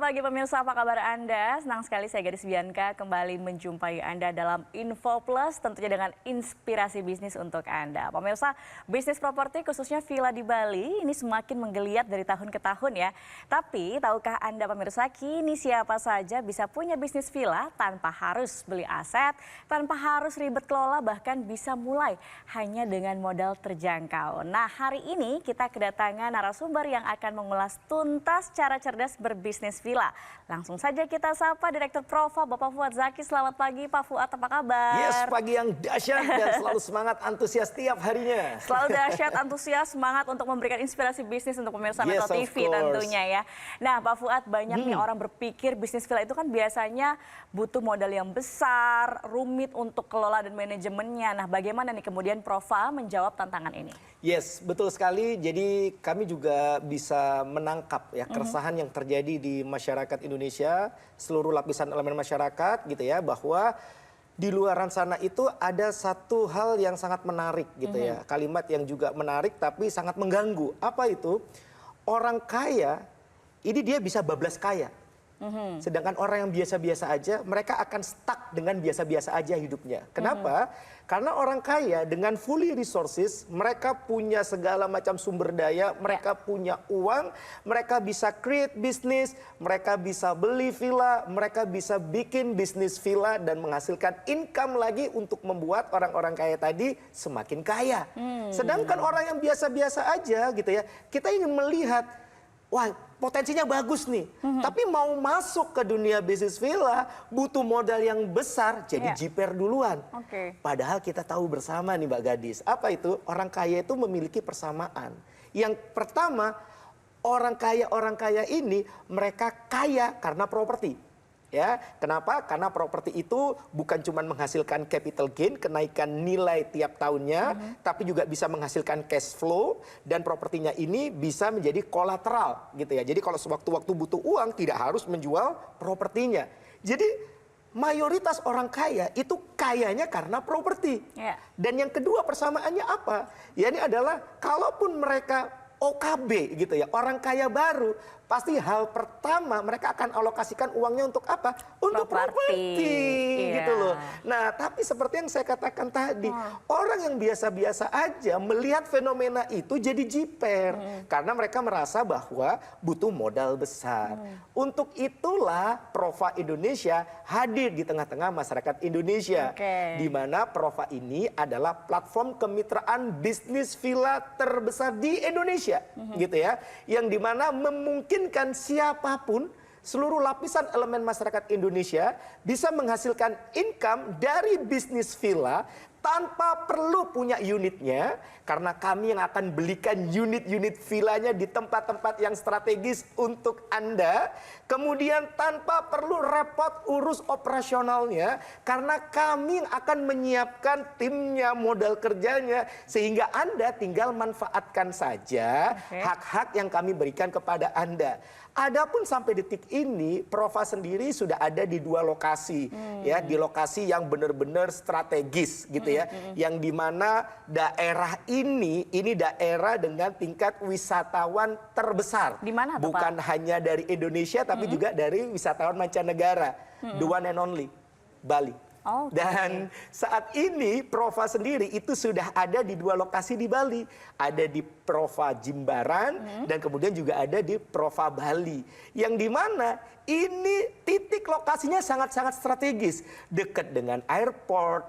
pagi pemirsa, apa kabar Anda? Senang sekali saya Gadis Bianca kembali menjumpai Anda dalam Info Plus, tentunya dengan inspirasi bisnis untuk Anda. Pemirsa, bisnis properti khususnya villa di Bali ini semakin menggeliat dari tahun ke tahun ya. Tapi tahukah Anda pemirsa, kini siapa saja bisa punya bisnis villa tanpa harus beli aset, tanpa harus ribet kelola, bahkan bisa mulai hanya dengan modal terjangkau. Nah, hari ini kita kedatangan narasumber yang akan mengulas tuntas cara cerdas berbisnis villa. Langsung saja kita sapa Direktur Prova Bapak Fuad Zaki. Selamat pagi Pak Fuad, apa kabar? Yes, pagi yang dahsyat dan selalu semangat, antusias tiap harinya. Selalu dahsyat, antusias, semangat untuk memberikan inspirasi bisnis untuk pemirsa Metro TV tentunya ya. Nah Pak Fuad, banyak nih orang berpikir bisnis villa itu kan biasanya butuh modal yang besar, rumit untuk kelola dan manajemennya. Nah bagaimana nih kemudian Prova menjawab tantangan ini? Yes, betul sekali. Jadi kami juga bisa menangkap ya keresahan yang terjadi di masyarakat Indonesia, seluruh lapisan elemen masyarakat gitu ya, bahwa di luaran sana itu ada satu hal yang sangat menarik gitu ya. Kalimat yang juga menarik tapi sangat mengganggu. Apa itu? Orang kaya ini dia bisa bablas kaya. Sedangkan orang yang biasa-biasa aja, mereka akan stuck dengan biasa-biasa aja hidupnya. Kenapa? Karena orang kaya dengan fully resources, mereka punya segala macam sumber daya, mereka punya uang, mereka bisa create bisnis, mereka bisa beli villa, mereka bisa bikin bisnis villa dan menghasilkan income lagi untuk membuat orang-orang kaya tadi semakin kaya. Sedangkan orang yang biasa-biasa aja gitu ya, kita ingin melihat, wah potensinya bagus nih, tapi mau masuk ke dunia bisnis villa butuh modal yang besar, jadi jiper duluan. Padahal kita tahu bersama nih Mbak Gadis, apa itu? Orang kaya itu memiliki persamaan. Yang pertama, orang kaya ini mereka kaya karena properti. Ya, kenapa? Karena properti itu bukan cuma menghasilkan capital gain, kenaikan nilai tiap tahunnya, tapi juga bisa menghasilkan cash flow, dan propertinya ini bisa menjadi kolateral gitu ya. Jadi kalau sewaktu-waktu butuh uang tidak harus menjual propertinya. Jadi mayoritas orang kaya itu kayanya karena properti. Dan yang kedua persamaannya apa? Ya ini adalah kalaupun mereka OKB gitu ya, orang kaya baru, pasti hal pertama mereka akan alokasikan uangnya untuk apa? Untuk properti gitu loh. Nah, tapi seperti yang saya katakan tadi, orang yang biasa-biasa aja melihat fenomena itu jadi jiper karena mereka merasa bahwa butuh modal besar. Untuk itulah Prova Indonesia hadir di tengah-tengah masyarakat Indonesia, di mana Prova ini adalah platform kemitraan bisnis villa terbesar di Indonesia. Gitu ya, yang dimana memungkinkan siapapun, seluruh lapisan elemen masyarakat Indonesia bisa menghasilkan income dari bisnis villa tanpa perlu punya unitnya, karena kami yang akan belikan unit-unit villanya di tempat-tempat yang strategis untuk Anda. Kemudian tanpa perlu repot urus operasionalnya, karena kami yang akan menyiapkan timnya, modal kerjanya, sehingga Anda tinggal manfaatkan saja hak-hak yang kami berikan kepada Anda. Adapun sampai detik ini, Prova sendiri sudah ada di 2 lokasi, ya, di lokasi yang benar-benar strategis gitu ya, yang dimana daerah ini daerah dengan tingkat wisatawan terbesar. Di mana tuh, bukan Pak? hanya dari Indonesia, tapi juga dari wisatawan mancanegara, the one and only, Bali. Dan saat ini Prova sendiri itu sudah ada di 2 lokasi di Bali. Ada di Prova Jimbaran dan kemudian juga ada di Prova Bali. Yang dimana ini titik lokasinya sangat-sangat strategis. Dekat dengan airport,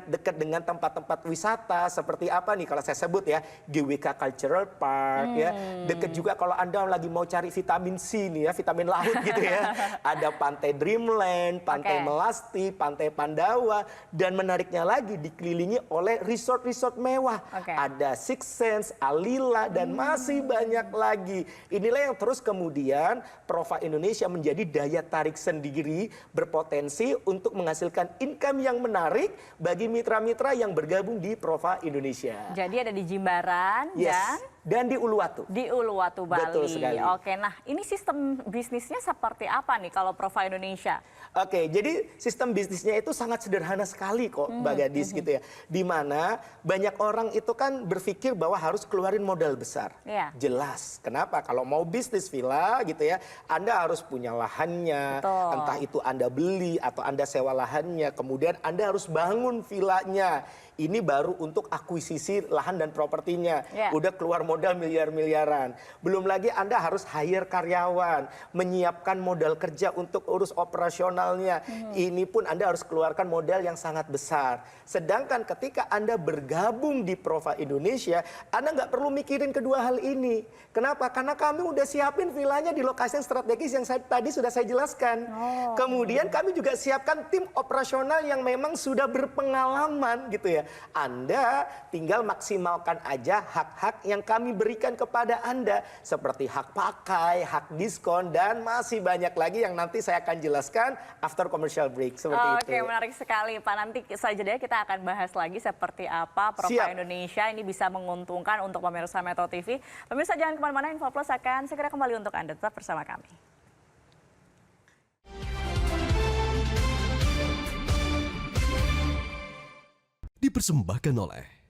dekat dengan tempat-tempat wisata. Seperti apa nih kalau saya sebut ya, GWK Cultural Park ya. Dekat juga kalau Anda lagi mau cari vitamin C nih ya, vitamin laut gitu ya. Ada Pantai Dreamland, Pantai Melasti, Pantai Pandawa, dan menariknya lagi dikelilingi oleh resort-resort mewah. Ada Six Sense, Alila, dan masih banyak lagi. Inilah yang terus kemudian Prova Indonesia menjadi daya tarik sendiri, berpotensi untuk menghasilkan income yang menarik bagi mitra-mitra yang bergabung di Prova Indonesia. Jadi ada di Jimbaran dan dan di Uluwatu. Di Uluwatu, Bali. Betul sekali. Oke, nah ini sistem bisnisnya seperti apa nih kalau Prova Indonesia? Oke, jadi sistem bisnisnya itu sangat sederhana sekali kok, Mbak Gadis gitu ya. Di mana banyak orang itu kan berpikir bahwa harus keluarin modal besar. Iya. Jelas. Kenapa? Kalau mau bisnis villa gitu ya, Anda harus punya lahannya, Betul. entah itu Anda beli atau Anda sewa lahannya, kemudian Anda harus bangun villanya. Ini baru untuk akuisisi lahan dan propertinya. Yeah. Udah keluar modal miliar-miliaran. Belum lagi Anda harus hire karyawan, menyiapkan modal kerja untuk urus operasionalnya. Ini pun Anda harus keluarkan modal yang sangat besar. Sedangkan ketika Anda bergabung di Prova Indonesia, Anda nggak perlu mikirin kedua hal ini. Kenapa? Karena kami udah siapin villanya di lokasi yang strategis yang tadi sudah saya jelaskan. Kemudian kami juga siapkan tim operasional yang memang sudah berpengalaman gitu ya. Anda tinggal maksimalkan aja hak-hak yang kami berikan kepada Anda. Seperti hak pakai, hak diskon, dan masih banyak lagi yang nanti saya akan jelaskan after commercial break. Seperti itu. Oke, menarik sekali Pak. Nanti saja deh kita akan bahas lagi seperti apa Prova Siap. Indonesia ini bisa menguntungkan untuk pemirsa Metro TV. Pemirsa jangan kemana-mana, Info Plus akan segera kembali untuk Anda. Tetap bersama kami. Dipersembahkan oleh